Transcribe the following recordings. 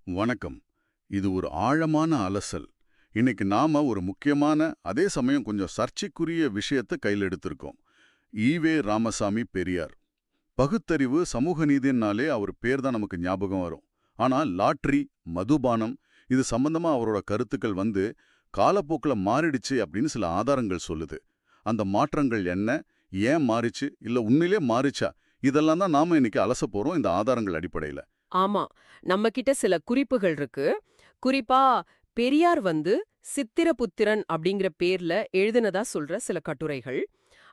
வணக்கம். இது ஒரு ஆழமான அலசல். இன்னைக்கு நாம ஒரு முக்கியமான, அதே சமயம் கொஞ்சம் சர்ச்சைக்குரிய விஷயத்தை கையில் எடுத்திருக்கோம். ஈவே ராமசாமி பெரியார். பகுத்தறிவு, சமூக நீதினாலே அவர் பேர் தான் நமக்கு ஞாபகம் வரும். ஆனா லாட்டரி, மதுபானம் இது சம்பந்தமா அவரோட கருத்துக்கள் காலப்போக்கில் மாறிடுச்சு அப்படின்னு சில ஆதாரங்கள் சொல்லுது. அந்த மாற்றங்கள் என்ன, ஏன் மாறிச்சு, இல்ல உண்மையிலே மாறிச்சா, இதெல்லாம் தான் நாம இன்னைக்கு அலச போறோம் இந்த ஆதாரங்கள் அடிப்படையில. ஆமா. நம்ம கிட்ட சில குறிப்புகள் இருக்கு. குறிப்பா பெரியார் சித்திரபுத்திரன் அப்படிங்கிற பேர்ல எழுதினதா சொல்ற சில கட்டுரைகள்.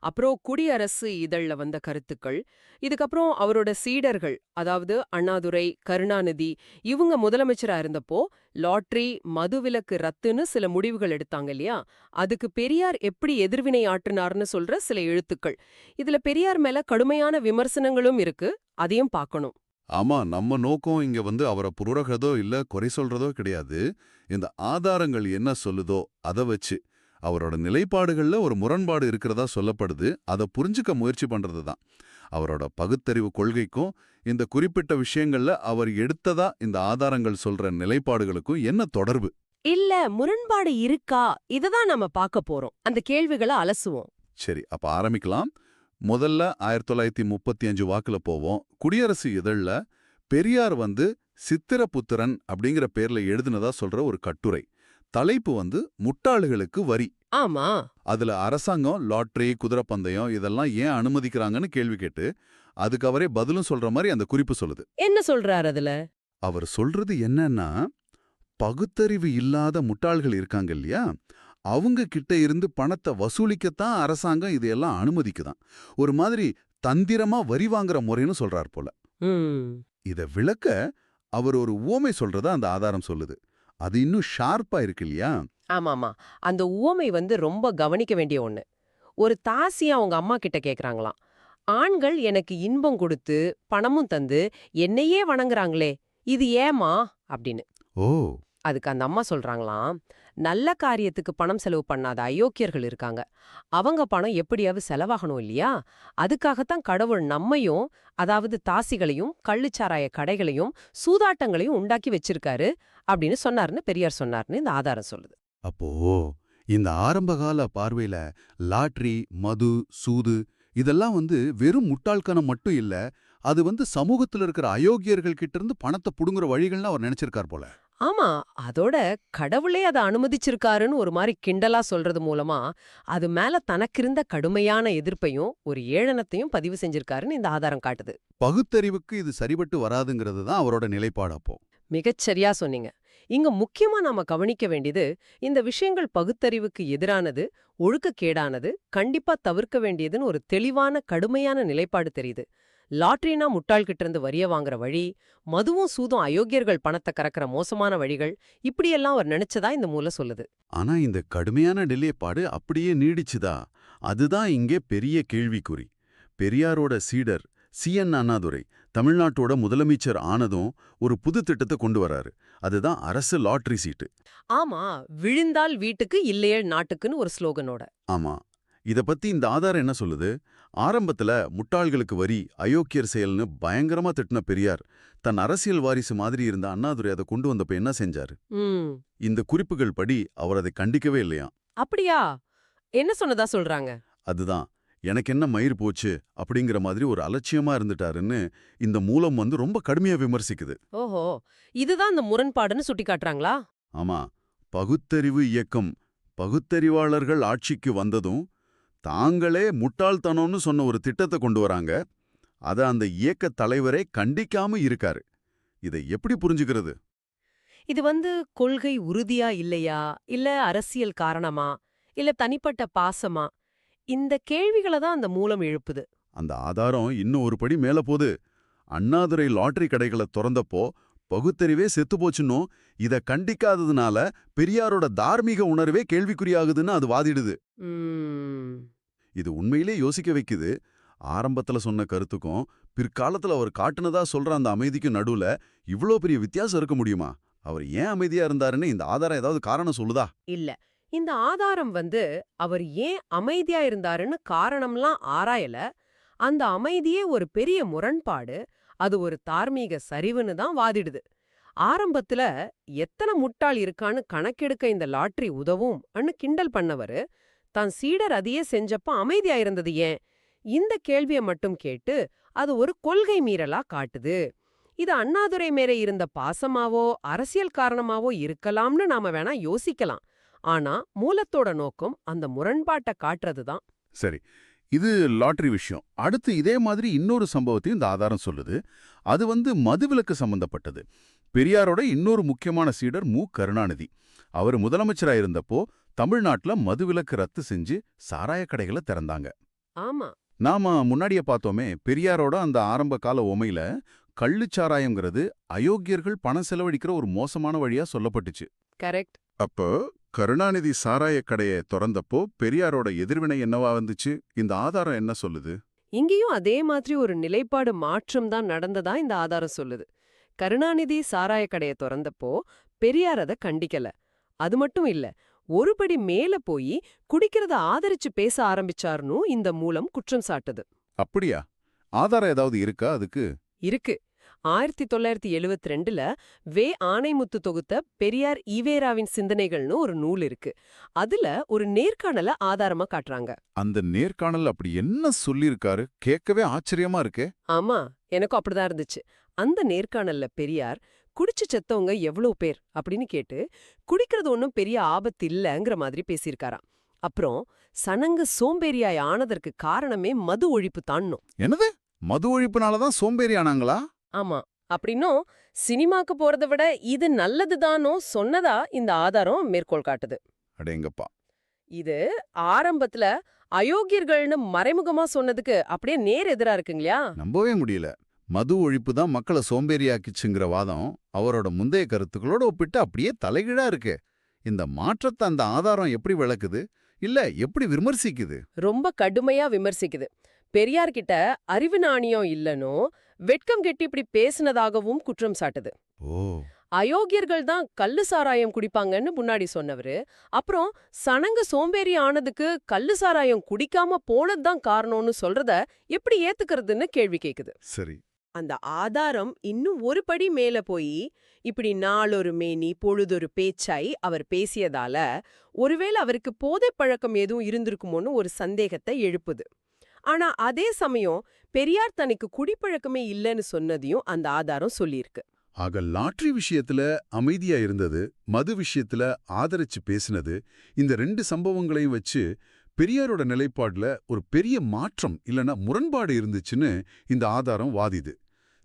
அப்புறம் குடியரசு இதழ்ல வந்த கருத்துக்கள். இதுக்கப்புறம் அவரோட சீடர்கள், அதாவது அண்ணாதுரை, கருணாநிதி இவங்க முதலமைச்சரா இருந்தப்போ லாட்டரி, மதுவிலக்கு ரத்துன்னு சில முடிவுகள் எடுத்தாங்க இல்லையா? அதுக்கு பெரியார் எப்படி எதிர்வினை ஆற்றினார்னு சொல்ற சில எழுத்துக்கள். இதுல பெரியார் மேல கடுமையான விமர்சனங்களும் இருக்கு. அதையும் பார்க்கணும். ஆமா, நம்ம நோக்கம் இங்க அவர புரளறதோ இல்ல குறை சொல்றதோ கிடையாது. இந்த ஆதாரங்கள் என்ன சொல்லுதோ அத வச்சு அவரோட நிலைப்பாடுகள்ல ஒரு முரண்பாடு இருக்கிறதா சொல்லப்படுது. அத புரிஞ்சுக்க முயற்சி பண்றது தான். அவரோட பகுத்தறிவு கொள்கைக்கும் இந்த குறிப்பிட்ட விஷயங்கள்ல அவர் எடுத்ததா இந்த ஆதாரங்கள் சொல்ற நிலைப்பாடுகளுக்கும் என்ன தொடர்பு? இல்ல முரண்பாடு இருக்கா? இததான் நம்ம பார்க்க போறோம். அந்த கேள்விகள அலசுவோம். சரி, அப்ப ஆரம்பிக்கலாம். முதல்ல 1935 வாக்குல போவோம். குடியரசு இதழ்ல பெரியார் சித்திரபுத்திரன் அப்படிங்கிற பேர்ல எழுதினதா சொல்ற ஒரு கட்டுரை. தலைப்பு முட்டாளுகளுக்கு வரி. ஆமா. அதுல அரசாங்கம் லாட்டரி, குதிரைப்பந்தயம் இதெல்லாம் ஏன் அனுமதிக்கிறாங்கன்னு கேள்வி கேட்டு அதுக்கு அவரே பதிலும் சொல்ற மாதிரி அந்த குறிப்பு சொல்லுது. என்ன சொல்றாரு அதுல? அவர் சொல்றது என்னன்னா, பகுத்தறிவு இல்லாத முட்டாள்கள் இருக்காங்க இல்லையா, அவங்க கிட்ட இருந்து பணத்தை வசூலிக்கத்தான் அரசாங்கம் இதையெல்லாம் அனுமதிக்குதான். ஒரு மாதிரி தந்திரமா வரி வாங்குற முறைன்னு சொல்றார் போல. ம். இத விளக்க அவர் ஒரு உவமை சொல்றதா அந்த ஆதாரம் சொல்லுது. அது இன்னும் ஷார்ப்பா இருக்கு இல்லையா? ஆமாமா. அந்த உவமை ரொம்ப கவனிக்க வேண்டிய ஒண்ணு. ஒரு தாசி அவங்க அம்மா கிட்ட கேக்குறாங்களாம். ஆண்கள் எனக்கு இன்பம் கொடுத்து, பணமும் தந்து, என்னையே வணங்குறாங்களே, இது ஏம்மா? அப்படின்னு. ஓ! அதுக்கு அந்த அம்மா சொல்றாங்களாம், நல்ல காரியத்துக்கு பணம் செலவு பண்ணாத அயோக்கியர்கள் இருக்காங்க. அவங்க பணம் எப்படியாவது செலவாகணும் இல்லையா? அதுக்காகத்தான் கடவுள் நம்மையும், அதாவது தாசிகளையும், கள்ளுச்சாராய கடைகளையும், சூதாட்டங்களையும் உண்டாக்கி வச்சிருக்காரு அப்படின்னு சொன்னார்னு பெரியார் சொன்னார்னு இந்த ஆதாரம் சொல்லுது. அப்போ இந்த ஆரம்பகால பார்வையில லாட்டரி, மது, சூது இதெல்லாம் வெறும் முட்டாள்கனம் மட்டும் இல்ல, அது சமூகத்துல இருக்கிற அயோக்கியர்கள் கிட்ட இருந்து பணத்தை புடுங்குற வழிகள்னு அவர் நினைச்சிருக்கார் போல. ஆமா, அதோட கடவுளே அத அனுமதிச்சிருக்காருன்னு ஒரு மாரி கிண்டலா சொல்றது மூலமா, அது மேல தனக்கிருந்த கடுமையான எதிர்ப்பையும், ஒரு ஏளனத்தையும் பதிவு செஞ்சிருக்காருன்னு இந்த ஆதாரம் காட்டுது. பகுத்தறிவுக்கு இது சரிபட்டு வராதுங்கிறது தான் அவரோட நிலைப்பாடு அப்போ. மிகச்சரியா சொன்னீங்க. இங்க முக்கியமா நாம கவனிக்க வேண்டியது, இந்த விஷயங்கள் பகுத்தறிவுக்கு எதிரானது, ஒழுக்கக்கேடானது, கண்டிப்பா தவிர்க்க வேண்டியதுன்னு ஒரு தெளிவான கடுமையான நிலைப்பாடு தெரியுது. லாட்டரினா முட்டாள்கிட்ட இருந்து வரிய வாங்குற வழி, மதுவும் சூதும் அயோக்கியர்கள் பணத்தை கறக்கிற மோசமான வழிகள், இப்படியெல்லாம் அவர் நினைச்சதா இந்த மூல சொல்லுது. ஆனா இந்த கடுமையான நிலைப்பாடு அப்படியே நீடிச்சுதா? அதுதான் இங்கே பெரிய கேள்விக்குறி. பெரியாரோட சீடர் சி.என். அண்ணாதுரை தமிழ்நாட்டோட முதலமைச்சர் ஆனதும் ஒரு புது திட்டத்தை கொண்டு வராரு. அதுதான் அரசு லாட்டரி சீட்டு. ஆமா, விழுந்தால் வீட்டுக்கு இல்லையேல் நாட்டுக்குன்னு ஒரு ஸ்லோகனோட. ஆமா. இத பத்தி இந்த ஆதாரம் என்ன சொல்லுது? ஆரம்பத்துல முட்டாள்களுக்கு வரி, அயோக்கியர் செயல்னு பயங்கரமா திட்டின பெரியார், தன் அரசியல் வாரிசு மாதிரி இருந்த அண்ணாதுரை அதை கொண்டு வந்தப்ப என்ன செஞ்சாரு? ம். இந்த குறிப்புகள் படி அவர் அதை கண்டிக்கவே இல்லையாம். அப்படியா? என்ன சொன்னதா சொல்றாங்க? அதுதான், எனக்கு என்ன மயிர் போச்சு அப்படிங்கிற மாதிரி ஒரு அலட்சியமா இருந்துட்டாருன்னு இந்த மூலம் ரொம்ப கடுமையா விமர்சிக்குது. ஓஹோ, இதுதான் இந்த முரண்பாடுன்னு சுட்டிக்காட்டுறாங்களா? ஆமா, பகுத்தறிவு இயக்கம் பகுத்தறிவாளர்கள் ஆட்சிக்கு வந்ததும் தாங்களே முட்டாள்தனம்னு சொன்ன ஒரு திட்டத்தை கொண்டு வராங்க. அத அந்த இயக்க தலைவரே கண்டிக்காம இருக்காரு. இதை எப்படி புரிஞ்சுக்கிறது? இது கொள்கை உறுதியா இல்லையா? இல்ல அரசியல் காரணமா? இல்ல தனிப்பட்ட பாசமா? இந்த கேள்விகள தான் அந்த மூலம் எழுப்புது. அந்த ஆதாரம் இன்னும் ஒரு படி மேல போது. அண்ணாதுரை லாட்டரி கடைகளை திறந்தப்போ பகுத்தறிவே செத்து போச்சுன்னும், இத கண்டிக்காததுனால பெரியாரோட தார்மீக உணர்வே கேள்விக்குறியாகுதுன்னு அது வாதிடுது. ம். இது உண்மையிலே யோசிக்க வைக்குது. ஆரம்பத்துல சொன்ன கருத்துக்கும் பிற்காலத்துல அவர் காட்டுனதா சொல்ற அந்த அமைதிக்கும் நடுவுல இவ்ளோ பெரிய வித்தியாசம் இருக்க முடியுமா? அவர் ஏன் அமைதியா இருந்தாருன்னு இந்த ஆதாரம் ஏதாவது காரணம் சொல்லுதா? இல்ல. இந்த ஆதாரம் அவர் ஏன் அமைதியா இருந்தாருன்னு காரணம்லாம் ஆராயல. அந்த அமைதியே ஒரு பெரிய முரண்பாடு, அது ஒரு தார்மீக சரிவுன்னு தான் வாதிடுது. ஆரம்பத்துல எத்தனை முட்டாள் இருக்கான்னு கணக்கெடுக்க இந்த லாட்டரி உதவும் கிண்டல் பண்ணவரு தான் சீடர் அதையே செஞ்சப்ப அமைதியா இருந்தது ஏன்? இந்த கேள்விய மட்டும் கேட்டு அது ஒரு கொள்கை மீறலா காட்டுது. இது அண்ணாதுரை மேல இருந்த பாசமாவோ அரசியல் காரணமாவோ இருக்கலாம்னு நாம வேணா யோசிக்கலாம். ஆனா மூலத்தோட நோக்கம் அந்த முரண்பாட்டை காட்டுறதுதான். சரி, இது லாட்டரி விஷயம். அடுத்து இதே மாதிரி இன்னொரு சம்பவத்தையும் இந்த ஆதாரம் சொல்லுது. அது மதுவிலக்கு சம்பந்தப்பட்டது. பெரியாரோட இன்னொரு முக்கியமான சீடர் மு. கருணாநிதி. அவர் முதலமைச்சரா இருந்தப்போ தமிழ்நாட்டுல மதுவிலக்கு ரத்து செஞ்சு சாராய கடைகளை திறந்தாங்க. ஆமா, நாம முன்னாடியே பார்த்தோமே, பெரியாரோட அந்த ஆரம்ப கால உமையில கள்ளுச்சாராயம்ங்கிறது அயோக்கியர்கள் பணம் செலவழிக்கிற ஒரு மோசமான வழியா சொல்லப்பட்டுச்சு. கரெக்ட். அப்போ கருணாநிதி சாராய கடையை திறந்தப்போ பெரியாரோட எதிர்வினை என்னவா வந்துச்சு? இந்த ஆதாரம் என்ன சொல்லுது? இங்கேயும் அதே மாதிரி ஒரு நிலைப்பாடு மாற்றம் தான் நடந்ததா இந்த ஆதாரம் சொல்லுது. கருணாநிதி சாராய கடைய திறந்தப்போ பெரியார் அத கண்டிக்கல. அது மட்டும் இல்ல, ஒருபடி மேல போய் குடிக்கிறத ஆதரிச்சு பேச ஆரம்பிச்சாருன்னு இந்த மூலம் குற்றம் சாட்டுது. அப்படியா? ஆதாரம் ஏதாவது இருக்கா அதுக்கு? இருக்கு. 1972ல வே. ஆணைமுத்து தொகுத்த பெரியார் ஈவேராவின் சிந்தனைகள்னு ஒரு நூல் இருக்கு. அதுல ஒரு நேர்காணல ஆதாரமா காட்டுறாங்க. அந்த நேர்காணல் அப்படி என்ன சொல்லியிருக்காரு? கேட்கவே ஆச்சரியமா இருக்கே. ஆமா, எனக்கும் அப்படிதான் இருந்துச்சு. அந்த நேர்காணல்ல பெரியார் குடிச்சு செத்தவங்க எவ்வளவு பேர் அப்படின்னு கேட்டு குடிக்கிறது ஒன்னும் பெரிய ஆபத்து இல்லங்கிற மாதிரி பேசியிருக்காராம். அப்புறம் சனங்க சோம்பேறியாய் ஆனதற்கு காரணமே மது ஒழிப்பு தான்னும். என்னது? மது ஒழிப்புனாலதான் சோம்பேறி ஆனாங்களா? ஆமா, அப்படின்னும் சினிமாக்கு போறதை விட இது நல்லதுதானோ சொன்னதா இந்த ஆதாரம் மேற்கோள் காட்டுது. அடேங்கப்பா. இது ஆரம்பத்துல அயோக்கியர்கள்னு மறைமுகமா சொன்னதுக்கு அப்படியே நேர் எதிரா இருக்குங்களா? நம்பவே முடியல. மது ஒழிப்பு தான் மக்களை சோம்பேறியாக்கிச்சுங்கிற வாதம் அவரோட முந்தைய கருத்துக்களோட ஒப்பிட்டு அப்படியே தலைகீழா இருக்கு. இந்த மாற்றத்தை அந்த ஆதாரம் எப்படி விளக்குது? இல்ல எப்படி விமர்சிக்குது? ரொம்ப கடுமையா விமர்சிக்குது. பெரியார்கிட்ட அறிவு நாணியம் இல்லனோ வெட்கம் கெட்டி இப்படி பேசினதாகவும் குற்றம் சாட்டுது. ஓ, அயோக்கியர்கள் தான் கள்ளு சாராயம் குடிப்பாங்கன்னு முன்னாடி சொன்னவரு, அப்புறம் சனங்க சோம்பேறி ஆனதுக்கு கள்ளு சாராயம் குடிக்காம போனதுதான் காரணம்னு சொல்றத எப்படி ஏத்துக்கிறதுன்னு கேள்வி கேக்குது. சரி. அந்த ஆதாரம் இன்னும் ஒரு படி மேல போய் இப்படி நாளொரு மேனி பொழுதொரு பேச்சாய் அவர் பேசியதால ஒருவேளை அவருக்கு போதைப் பழக்கம் எதுவும் இருந்திருக்குமோன்னு ஒரு சந்தேகத்தை எழுப்புது. ஆனா அதே சமயம் பெரியார் தனக்கு குடிப்பழக்கமே இல்லைன்னு சொன்னதையும் அந்த ஆதாரம் சொல்லியிருக்கு. ஆக லாட்டரி விஷயத்துல அமைதியா இருந்தது, மது விஷயத்துல ஆதரிச்சு பேசினது, இந்த 2 சம்பவங்களையும் வச்சு பெரியாரோட நிலைப்பாடுல ஒரு பெரிய மாற்றம் இல்லனா முரண்பாடு இருந்துச்சுன்னு இந்த ஆதாரம் வாதிது.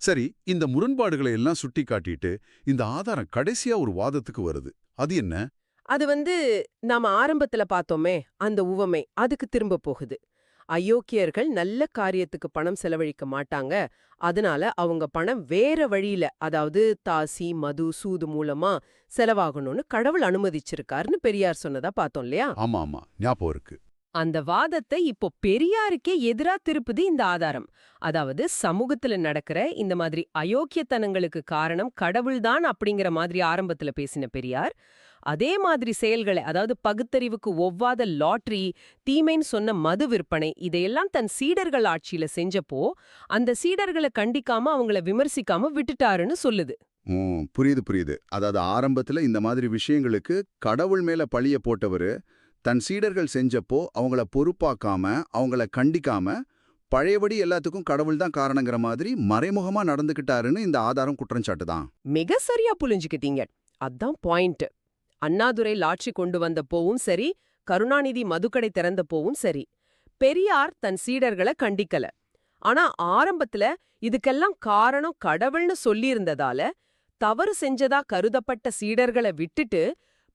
சரி, இந்த முரண்பாடுகளை எல்லாம் சுட்டி காட்டிட்டு இந்த ஆதாரம் கடைசியா ஒரு வாதத்துக்கு வருது. அது என்ன? அது நாம ஆரம்பத்துல பார்த்தோமே அந்த உவமை, அதுக்கு திரும்ப போகுது. அயோக்கியர்கள் நல்ல காரியத்துக்கு பணம் செலவழிக்க மாட்டாங்க, அதனால அவங்க பணம் வேற வழியில, அதாவது தாசி மது சூது மூலமா செலவாகணும்னு கடவுள் அனுமதிச்சிருக்காருன்னு பெரியார் சொன்னதா பார்த்தோம் இல்லையா? ஆமா ஆமா, ஞாபகம் இருக்கு. அந்த வாதத்தை இப்போ பெரியாருக்கே எதிரா திருப்புது இந்த ஆதாரம். அதாவது சமூகத்துல நடக்கிற இந்த மாதிரி அயோக்கியத்தனங்களுக்கு காரணம் கடவுள்தான் அப்படிங்கிற மாதிரி ஆரம்பத்துல பேசின பெரியார், அதே மாதிரி செயல்களை, அதாவது பகுத்தறிவுக்கு ஒவ்வாத லாட்டரி, தீமைன்னு சொன்ன மது விற்பனை, இதையெல்லாம் தன் சீடர்கள் ஆட்சியில செஞ்சப்போ அந்த சீடர்களை கண்டிக்காம அவங்கள விமர்சிக்காம விட்டுட்டாருன்னு சொல்லுது. புரியுது புரியுது. அதாவது ஆரம்பத்துல இந்த மாதிரி விஷயங்களுக்கு கடவுள் மேல பழிய போட்டவரு தன் சீடர்கள் செஞ்சப்போ அவங்கள பொறுப்பாக்காம, அவங்கள கண்டிக்காம, பழையபடி எல்லாத்துக்கும் கடவுள் தான் காரணங்கிற மாதிரி மறைமுகமா நடந்துக்கிட்டாருன்னு இந்த ஆதாரம் குற்றஞ்சாட்டுதான். மிக சரியா புரிஞ்சுக்கிட்டீங்க. அதான் பாயிண்ட். அண்ணாதுரை லாட்சி கொண்டு வந்தப்போவும் சரி, கருணாநிதி மதுக்கடை திறந்தப்போவும் சரி, பெரியார் தன் சீடர்களை கண்டிக்கல. ஆனா ஆரம்பத்துல இதுக்கெல்லாம் காரணம் கடவுள்னு சொல்லியிருந்ததால தவறு செஞ்சதா கருதப்பட்ட சீடர்களை விட்டுட்டு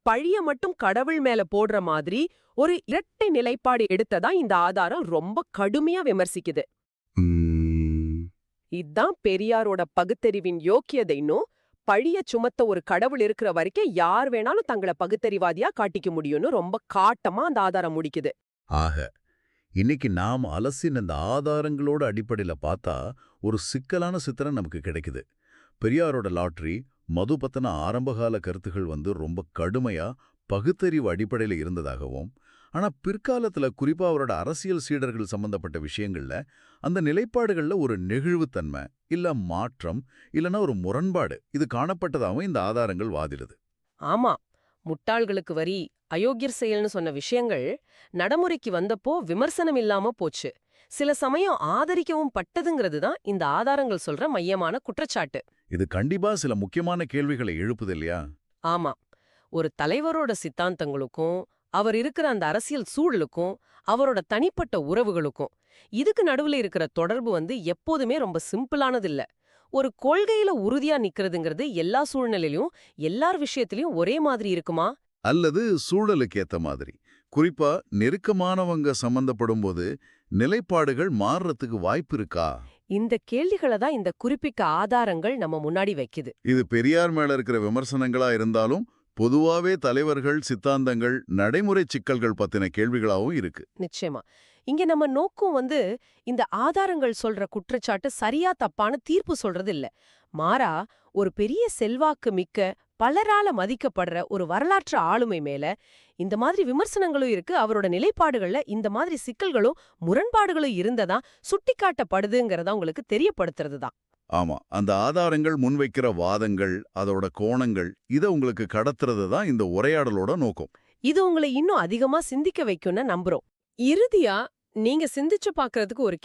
பழிய மட்டும் கடவுள் மேல போடுற மாதிரி ஒரு இரட்டை நிலைப்பாடு எடுத்ததா இந்த ஆதாரம் ரொம்ப கடுமையா விமர்சிக்குது. இதான் பெரியாரோட பகுத்தறிவின் யோக்கியதைன்னும், பழிய சுமத்த ஒரு கடவுள் இருக்கிற வரைக்கும் யார் வேணாலும் தங்களை பகுத்தறிவாதியா காட்டிக்க முடியும்னு ரொம்ப காட்டமா அந்த ஆதாரம் முடிக்குது. ஆக இன்னைக்கு நாம் அலசின இந்த ஆதாரங்களோட அடிப்படையில பார்த்தா ஒரு சிக்கலான சித்திரம் நமக்கு கிடைக்குது. பெரியாரோட லாட்டரி, மது பத்தின ஆரம்பகால கருத்துகள் ரொம்ப கடுமையா பகுத்தறிவு அடிப்படையில இருந்ததாகவும், ஆனா பிற்காலத்துல குறிப்பா அவரோட அரசியல் சீடர்கள் சம்பந்தப்பட்ட விஷயங்கள்ல அந்த நிலைப்பாடுகள்ல ஒரு நெகிழ்வுத்தன்மை, இல்ல மாற்றம், இல்லனா ஒரு முரண்பாடு இது காணப்பட்டதாகவும் இந்த ஆதாரங்கள் வாதிடுது. ஆமா, முட்டாள்களுக்கு வரி, அயோக்கியர் செயல்னு சொன்ன விஷயங்கள் நடைமுறைக்கு வந்தப்போ விமர்சனம் இல்லாம போச்சு. சில சமயம் ஆதரிக்கவும் பட்டதுங்கிறது தான் இந்த ஆதாரங்கள் சொல்ற மையமான குற்றச்சாட்டு. இது கண்டிப்பா சில முக்கியமான கேள்விகளை எழுப்புது இல்லையா? ஆமா, ஒரு தலைவரோட சித்தாந்தங்களுக்கும் அவர் இருக்கிற அந்த அரசியல் சூழலுக்கும் அவரோட தனிப்பட்ட உறவுகளுக்கும் இதுக்கு நடுவுல இருக்கிற தொடர்பு எப்போதுமே ரொம்ப சிம்பிளானது இல்ல. ஒரு கொள்கையில உறுதியா நிக்கிறதுங்கிறது எல்லா சூழ்நிலையிலும் எல்லார் விஷயத்திலயும் ஒரே மாதிரி இருக்குமா? அல்லது சூழலுக்கு ஏத்த மாதிரி. குறிப்பா நெருக்கமானவங்க சம்பந்தப்படும்போது நிலைப்பாடுகள் மாறுறதுக்கு வாய்ப்பு இருக்கா? இந்த கேள்விகளை தான் இந்த குறிப்பிட்ட ஆதாரங்கள் நம்ம முன்னாடி வைக்குது. இது பெரியார் மேல இருக்கிற விமர்சனங்களா இருந்தாலும் பொதுவாவே தலைவர்கள், சித்தாந்தங்கள், நடைமுறை சிக்கல்கள் பத்தின கேள்விகளாவும் இருக்கு. நிச்சயமா. இங்க நம்ம நோக்கம் இந்த ஆதாரங்கள் சொல்ற குற்றச்சாட்டு சரியா தப்பான தீர்ப்பு சொல்றது இல்ல. மாறா, ஒரு பெரிய செல்வாக்கு மிக்க பலரால மதிக்கப்படுற ஒரு வரலாற்று ஆளுமை மேல இந்த மாதிரி விமர்சனங்களும் இருக்கு. அவரோட நிலைப்பாடுகள்ல இந்த மாதிரி சிக்கல்களும் முரண்பாடுகளும் இருந்ததா சுட்டிக்காட்டப்படுதுங்கிறத உங்களுக்கு தெரியப்படுத்துறது தான். ஆமா, அந்த ஆதாரங்கள் முன்வைக்கிற வாதங்கள், அதோட கோணங்கள், இத உங்களுக்கு கடத்துறது தான் இந்த உரையாடலோட நோக்கம். இது உங்களை இன்னும் அதிகமா சிந்திக்க வைக்கும்னு நம்புறோம். இறுதியா நீங்க சிந்திச்சு பார்க்கறதுக்கு ஒரு